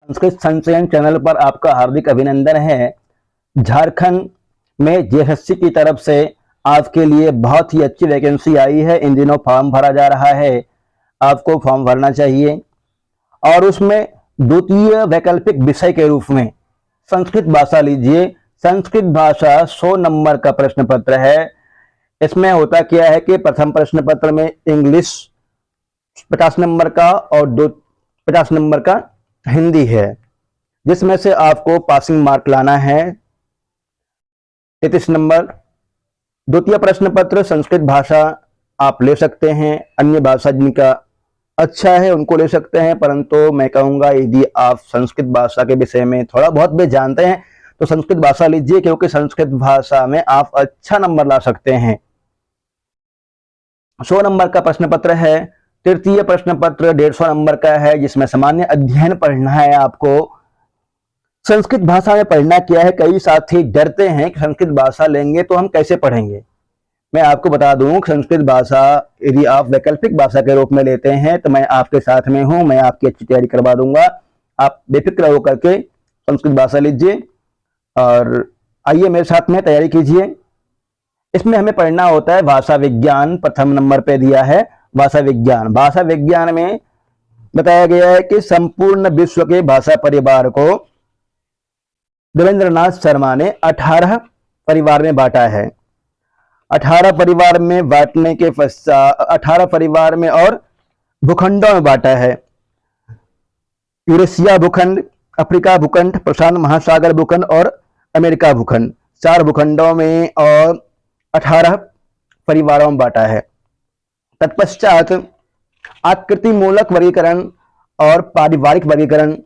संस्कृत संचयन चैनल पर आपका हार्दिक अभिनंदन है। झारखंड में जेएसएससी की तरफ से आपके लिए बहुत ही अच्छी वैकेंसी आई है। इन दिनों फॉर्म भरा जा रहा है, आपको फॉर्म भरना चाहिए। और उसमें द्वितीय वैकल्पिक विषय के रूप में संस्कृत भाषा लीजिए। संस्कृत भाषा 100 नंबर का प्रश्न पत्र है। इसमें होता क्या है कि प्रथम प्रश्न पत्र में इंग्लिश 50 नंबर का और 50 नंबर का हिंदी है, जिसमें से आपको पासिंग मार्क लाना है 33 नंबर। द्वितीय प्रश्न पत्र संस्कृत भाषा आप ले सकते हैं, अन्य भाषा जिनका अच्छा है उनको ले सकते हैं, परंतु मैं कहूंगा यदि आप संस्कृत भाषा के विषय में थोड़ा बहुत भी जानते हैं तो संस्कृत भाषा लीजिए, क्योंकि संस्कृत भाषा में आप अच्छा नंबर ला सकते हैं। 100 नंबर का प्रश्न पत्र है। तृतीय प्रश्न पत्र 150 नंबर का है, जिसमें सामान्य अध्ययन पढ़ना है आपको। संस्कृत भाषा में पढ़ना क्या है, कई साथी डरते हैं कि संस्कृत भाषा लेंगे तो हम कैसे पढ़ेंगे। मैं आपको बता दूं, संस्कृत भाषा यदि आप वैकल्पिक भाषा के रूप में लेते हैं तो मैं आपके साथ में हूं, मैं आपकी अच्छी तैयारी करवा दूंगा। आप बेफिक्र होकर के संस्कृत भाषा लीजिए और आइए मेरे साथ में तैयारी कीजिए। इसमें हमें पढ़ना होता है भाषा विज्ञान। प्रथम नंबर पे दिया है भाषा विज्ञान। भाषा विज्ञान में बताया गया है कि संपूर्ण विश्व के भाषा परिवार को देवेंद्रनाथ शर्मा ने 18 परिवार में बांटा है। 18 परिवार में बांटने के पश्चात 18 परिवार में और भूखंडों में बांटा है। यूरेशिया भूखंड, अफ्रीका भूखंड, प्रशांत महासागर भूखंड और अमेरिका भूखंड, 4 भूखंडों में और 18 परिवारों में बांटा है। तत्पश्चात आकृति मूलक वर्गीकरण और पारिवारिक वर्गीकरण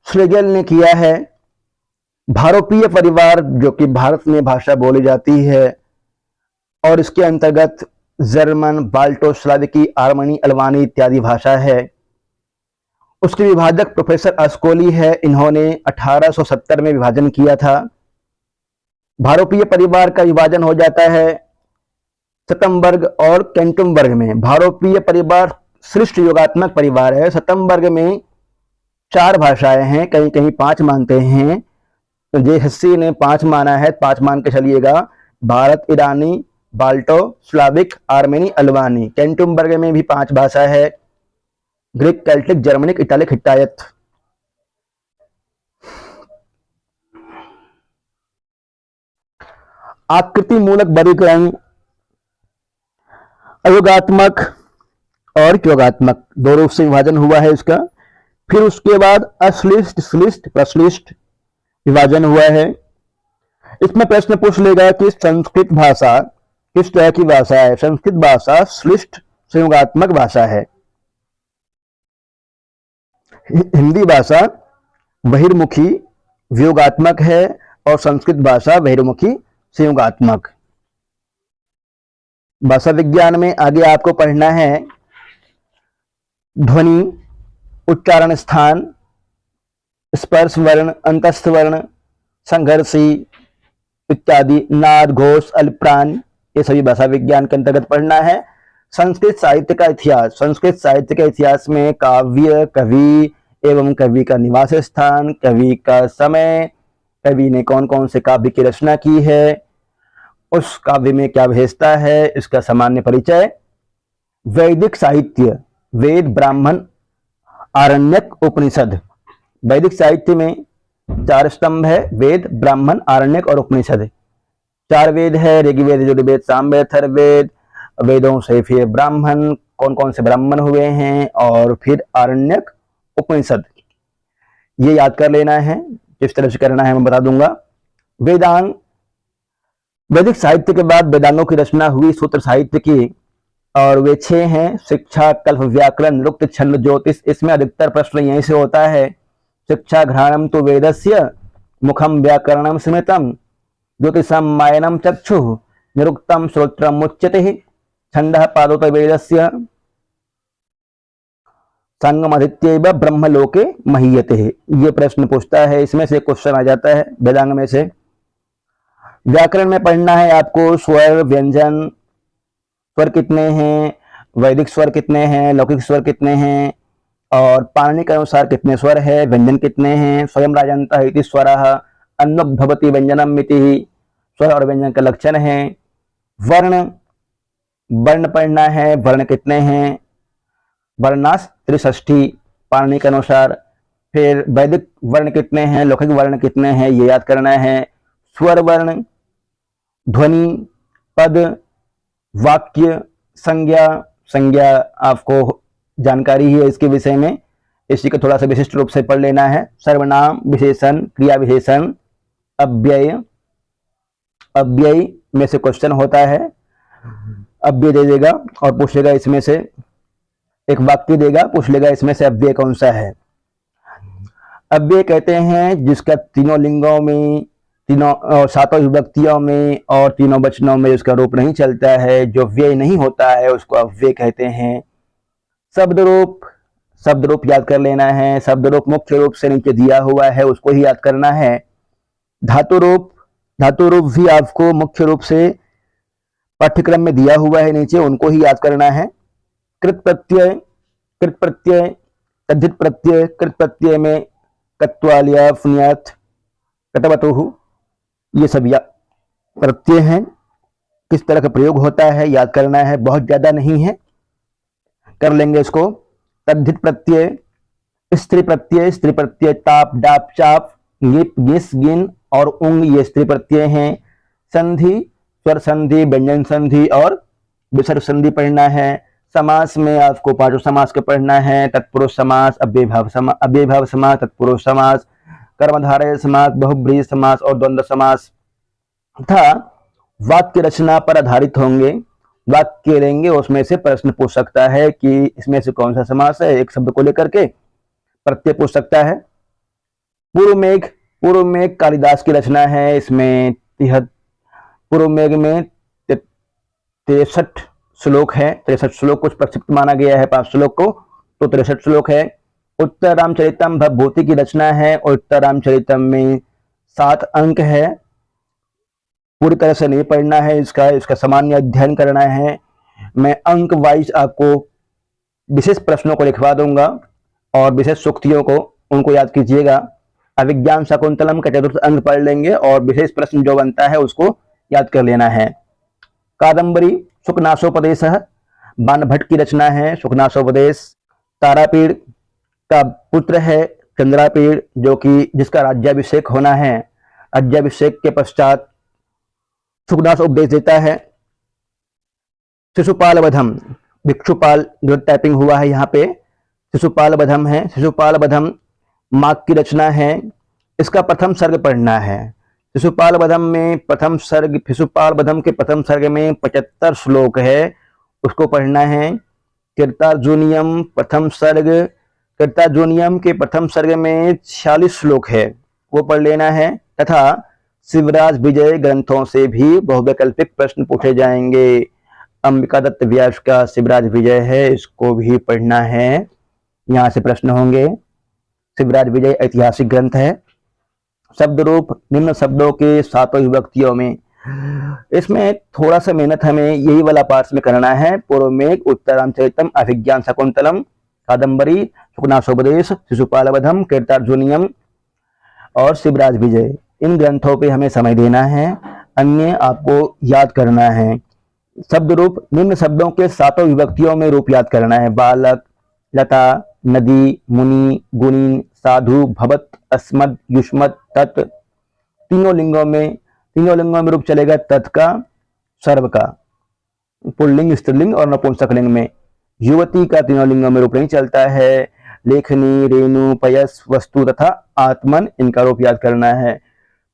श्लेगल ने किया है। भारोपीय परिवार जो कि भारत में भाषा बोली जाती है और इसके अंतर्गत जर्मन, बाल्टो, स्लाविकी, आर्मनी, अल्बानी इत्यादि भाषा है। उसके विभाजक प्रोफेसर अस्कोली है, इन्होंने 1870 में विभाजन किया था। भारोपीय परिवार का विभाजन हो जाता है सतम वर्ग और कैंटुम वर्ग में। भारोपीय परिवार श्रेष्ठ योगात्मक परिवार है। सतम वर्ग में 4 भाषाएं हैं, कहीं कहीं 5 मानते हैं, तो जेएसएससी ने 5 माना है, 5 मान के चलिएगा। भारत, ईरानी, बाल्टो, स्लाविक, आर्मेनी, अल्बानी। कैंटुम वर्ग में भी 5 भाषा है, ग्रीक, केल्टिक, जर्मनिक, इटालिक, हिट्टायत। आकृति मूलक वर्गीकरण अयोगात्मक और योगात्मक 2 रूप से विभाजन हुआ है इसका। फिर उसके बाद अश्लिष्ट, श्लिष्ट, प्रश्लिष्ट विभाजन हुआ है। इसमें प्रश्न पूछ लेगा कि संस्कृत भाषा किस तरह की भाषा है। संस्कृत भाषा श्लिष्ट संयोगात्मक भाषा है। हिंदी भाषा बहिर्मुखी वियोगात्मक है और संस्कृत भाषा बहिर्मुखी संयोगात्मक। भाषा विज्ञान में आगे आपको पढ़ना है ध्वनि, उच्चारण स्थान, स्पर्श वर्ण, अंतस्थ वर्ण, संघर्षी इत्यादि, नाद, घोष, अल्पप्राण, ये सभी भाषा विज्ञान के अंतर्गत पढ़ना है। संस्कृत साहित्य का इतिहास। संस्कृत साहित्य के इतिहास में काव्य, कवि एवं कवि का निवास स्थान, कवि का समय, कवि ने कौन कौन से काव्य की रचना की है, उस काव्य में क्या विशेषता है, इसका सामान्य परिचय। वैदिक साहित्य, वेद, ब्राह्मण, आरण्यक, उपनिषद। वैदिक साहित्य में 4 स्तंभ है, वेद, ब्राह्मण, आरण्यक और उपनिषद। 4 वेद है, ऋग्वेद, यजुर्वेद, सामवेद, अथर्ववेद। वेदों से फिर ब्राह्मण, कौन कौन से ब्राह्मण हुए हैं, और फिर आरण्यक, उपनिषद। ये याद कर लेना है, किस तरह से करना है मैं बता दूंगा। वेदांग, वैदिक साहित्य के बाद वेदांगों की रचना हुई सूत्र साहित्य की, और वे 6 हैं। शिक्षा, कल्प, व्याकरण, निरुक्त, छंद, ज्योतिष। इसमें अधिकतर प्रश्न यहीं से होता है। शिक्षा घ्राणम तो वेदस्य, मुखम व्याकरणम स्मृतम, ज्योतिषम मायनम चक्षुः, निरुक्तम श्रोत्रम उच्यते, छंदः पादोत वेदस्य, संगमधित्यैव ब्रह्मलोके महीयते। ये प्रश्न पूछता है, इसमें से क्वेश्चन आ जाता है वेदांग में से। व्याकरण में पढ़ना है आपको स्वर, व्यंजन, स्वर कितने हैं, वैदिक स्वर कितने हैं, लौकिक स्वर कितने हैं, और पाणिनि के अनुसार कितने स्वर है, व्यंजन कितने हैं, स्वयं राजन्तः इति स्वरः, अन्वभवति व्यंजनम इति, स्वर और व्यंजन का लक्षण है। वर्ण, वर्ण पढ़ना है, वर्ण कितने हैं, वर्णास 63 पाणिनि के अनुसार। फिर वैदिक वर्ण कितने हैं, लौकिक वर्ण कितने हैं, ये याद करना है। स्वर वर्ण, ध्वनि, पद, वाक्य, संज्ञा, संज्ञा आपको जानकारी ही है इसके विषय में, इसी को थोड़ा सा विशिष्ट रूप से पढ़ लेना है। सर्वनाम, विशेषण, क्रिया विशेषण, अव्यय, अव्यय में से क्वेश्चन होता है, अव्यय दे देगा और पूछेगा इसमें से, एक वाक्य देगा, पूछ लेगा इसमें से अव्यय कौन सा है। अव्यय कहते हैं जिसका तीनों लिंगों में, तीनों सातों विभक्तियों में और तीनों वचनों में उसका रूप नहीं चलता है, जो व्यय नहीं होता है उसको अव्यय कहते हैं। शब्द रूप, शब्द रूप याद कर लेना है। शब्द रूप मुख्य रूप से नीचे दिया हुआ है, उसको ही याद करना है। धातु रूप, धातु रूप भी आपको मुख्य रूप से पाठ्यक्रम में दिया हुआ है नीचे, उनको ही याद करना है। कृत प्रत्यय, कृत प्रत्यय, तद्धित प्रत्यय, कृत प्रत्यय में कत्वालय, फुनियत, कतवतुः, ये सब प्रत्यय हैं, किस तरह का प्रयोग होता है याद करना है, बहुत ज्यादा नहीं है, कर लेंगे इसको। तद्धित प्रत्यय, स्त्री प्रत्यय, स्त्री प्रत्यय ताप, डाप, चाप, गिप, गिस, गिन और उंग, ये स्त्री प्रत्यय हैं। संधि, स्वर संधि, व्यंजन संधि और विसर्ग संधि पढ़ना है। समास में आपको पांचों समास के पढ़ना है। तत्पुरुष समास, अव्ययभाव समास, तत्पुरुष समास, कर्मधारय समास, बहुब्रीहि समास और द्वंद्व समास तथा वाक्य रचना पर आधारित होंगे। वाक्य लेंगे, उसमें से प्रश्न पूछ सकता है कि इसमें से कौन सा समास है, एक शब्द को लेकर के प्रत्यय पूछ सकता है। पूर्व मेघ, पूर्व मेघ कालिदास की रचना है, इसमें पूर्व मेघ में 63 श्लोक है, 63 श्लोक कुछ प्रक्षिप्त माना गया है 5 श्लोक को, तो 63 श्लोक है। उत्तर रामचरितम भवभूति की रचना है, उत्तर रामचरितम में 7 अंक है, पूरी तरह से नहीं पढ़ना है इसका सामान्य अध्ययन करना है। मैं अंक वाइज आपको विशेष प्रश्नों को लिखवा दूंगा और विशेष सूक्तियों को, उनको याद कीजिएगा। अभिज्ञान शाकुंतलम का 4th अंक पढ़ लेंगे और विशेष प्रश्न जो बनता है उसको याद कर लेना है। कादंबरी, सुखनासोपदेश, बाणभट्ट की रचना है सुखनासोपदेश। तारापीड़ का पुत्र है चंद्रापीड़, जो कि जिसका राज्याभिषेक होना है, राज्याभिषेक के पश्चात सुखनास उपदेश देता है। शिशुपाल वधम, भिक्षुपाल गलत टाइपिंग हुआ है यहाँ पे, शिशुपाल वधम है। शिशुपाल वधम माघ की रचना है, इसका प्रथम सर्ग पढ़ना है। शिशुपाल वधम में प्रथम सर्ग, शिशुपाल वधम के प्रथम सर्ग में 75 श्लोक है, उसको पढ़ना है। कीर्तार्जुनियम प्रथम सर्ग, कीर्तार्जुनियम के प्रथम सर्ग में 46 श्लोक है, वो पढ़ लेना है। तथा शिवराज विजय ग्रंथों से भी बहुवैकल्पिक प्रश्न पूछे जाएंगे। अंबिका दत्त व्यास का शिवराज विजय है, इसको भी पढ़ना है, यहाँ से प्रश्न होंगे। शिवराज विजय ऐतिहासिक ग्रंथ है। शब्द रूप, निम्न शब्दों के 7 विभक्तियों में, इसमें थोड़ा सा मेहनत हमें यही वाला पार्ट में करना है। पूर्व मेघ, उत्तर रामचरितम, अभिज्ञान शाकुंतलम, कादंबरी, सुखनासोपदेश, शिशुपाल वधम, कीर्तार्जुनियम और शिवराज विजय, इन ग्रंथों पे हमें समय देना है, अन्य आपको याद करना है। शब्द रूप, निम्न शब्दों के 7 विभक्तियों में रूप याद करना है। बालक, लता, नदी, मुनि, गुणी, साधु, भवत, अस्मद, युष्मत, तत्। तीनों लिंगों में रूप चलेगा तत् का, सर्व का, पुल्लिंग, स्त्रीलिंग और नपुंसकलिंग में। युवती का तीनों लिंगों में रूप नहीं चलता है। लेखनी, रेणु, पयस, वस्तु तथा आत्मन, इनका रूप याद करना है।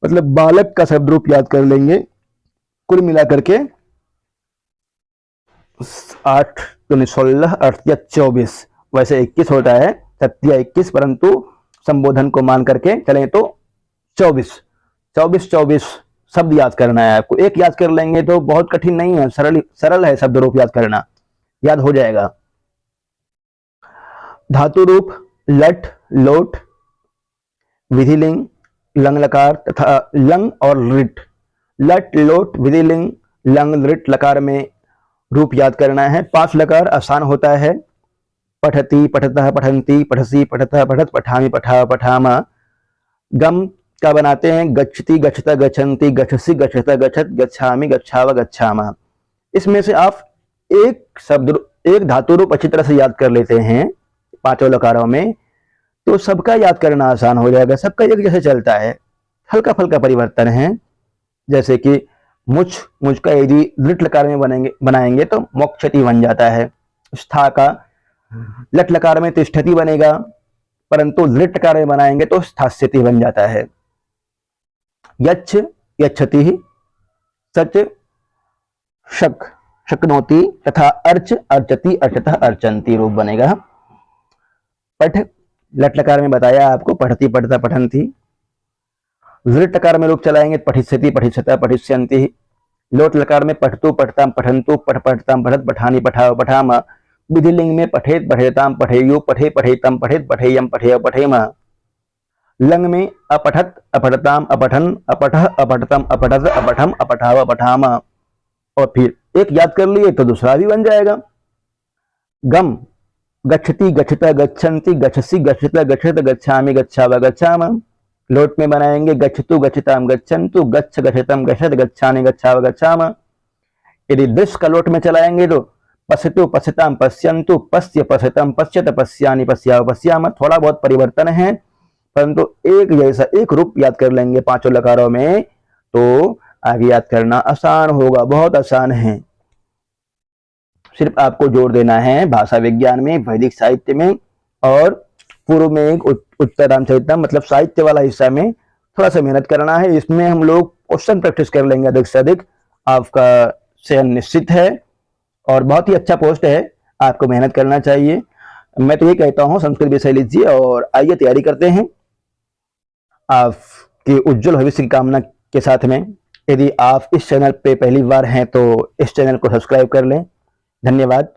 मतलब बालक का शब्द रूप याद कर लेंगे। कुल मिलाकर के 8 16 8 या 24, वैसे 21 होता है, सत्य 21, परंतु संबोधन को मान करके चलें तो 24 शब्द याद करना है आपको। एक याद कर लेंगे तो बहुत कठिन नहीं है, सरल है शब्द रूप याद करना, याद हो जाएगा। धातु रूप, लट, लोट, विधिलिंग, लंग लकार तथा लंग और लिट। लट, लोट, विधिलिंग, लंग, लिट लकार में रूप याद करना है। 5 लकार आसान होता है, पठति पठतः पठन्ति पठसि पठतः पठत पठामि पठाव पठामा। गम का बनाते हैं गच्छति गच्छता गच्छन्ति गच्छसि गच्छता गच्छत गच्छामि गच्छाव गच्छामा। इसमें से आप एक शब्द एक धातु रूप अच्छी तरह से याद कर लेते हैं पांचों लकारों में, तो सबका याद करना आसान हो जाएगा। सबका एक जैसे चलता है, हल्का फुल्का परिवर्तन है। जैसे कि मुझ का यदि लिट लकार में बनाएंगे तो मोक्षति बन जाता है। स्था का लट लकार में तिष्ठति बनेगा, परंतु लिट लकार में बनाएंगे तो स्थास्यति बन जाता है। यच्छ यच्छति, सच शक शक्नोति तथा अर्च अर्चति अर्चतः अर्चन्ति रूप बनेगा। पठ लट लकार में बताया आपको, पठति पठता पठन्ति। लिट लकार में रूप चलाएंगे पठिष्यति पठिष्यतः पठिष्यन्ति। लोट लकार में पठतु पठताम पठन्तु पठ पठताम पठत पठानि पठाव पठामा। विधिलिंग में पठेत पठेताम पठेयु पठे पठेतम पठेत पठेयम पठेय पठेम। लंग में अपठत अपठताम अपठन अपठः अपठतम अपठत अपठम अपठाव अपठाम। और फिर एक याद कर लिए तो दूसरा भी बन जाएगा। गम गच्छति गच्छता गच्छन्ति गच्छसि गच्छता गच्छत गच्छामि गच्छाव गच्छाम। लोट में बनाएंगे गच्छतु गच्छताम गच्छन्तु गच्छ गच्छतम गच्छत गच्छानि गच्छाव गच्छाम। यदि दृश्य का लोट में चलाएंगे तो पश्यतु पश्यताम पश्यन्तु पश्य पश्यतम पश्यत पश्यानि पश्याव पश्याम। थोड़ा बहुत परिवर्तन है, परंतु एक जैसा एक रूप याद कर लेंगे पांचों लकारों में तो आगे याद करना आसान होगा, बहुत आसान है। सिर्फ आपको जोर देना है भाषा विज्ञान में, वैदिक साहित्य में और पूर्व में एक उत्तर रामचरितम मतलब साहित्य वाला हिस्सा में थोड़ा सा मेहनत करना है। इसमें हम लोग क्वेश्चन प्रैक्टिस कर लेंगे अधिक से अधिक, आपका चयन निश्चित है और बहुत ही अच्छा पोस्ट है, आपको मेहनत करना चाहिए। मैं तो ये कहता हूँ संस्कृत विषय लीजिए और आइए तैयारी करते हैं आपके उज्जवल भविष्य की कामना के साथ में। यदि आप इस चैनल पे पहली बार हैं तो इस चैनल को सब्सक्राइब कर लें। धन्यवाद।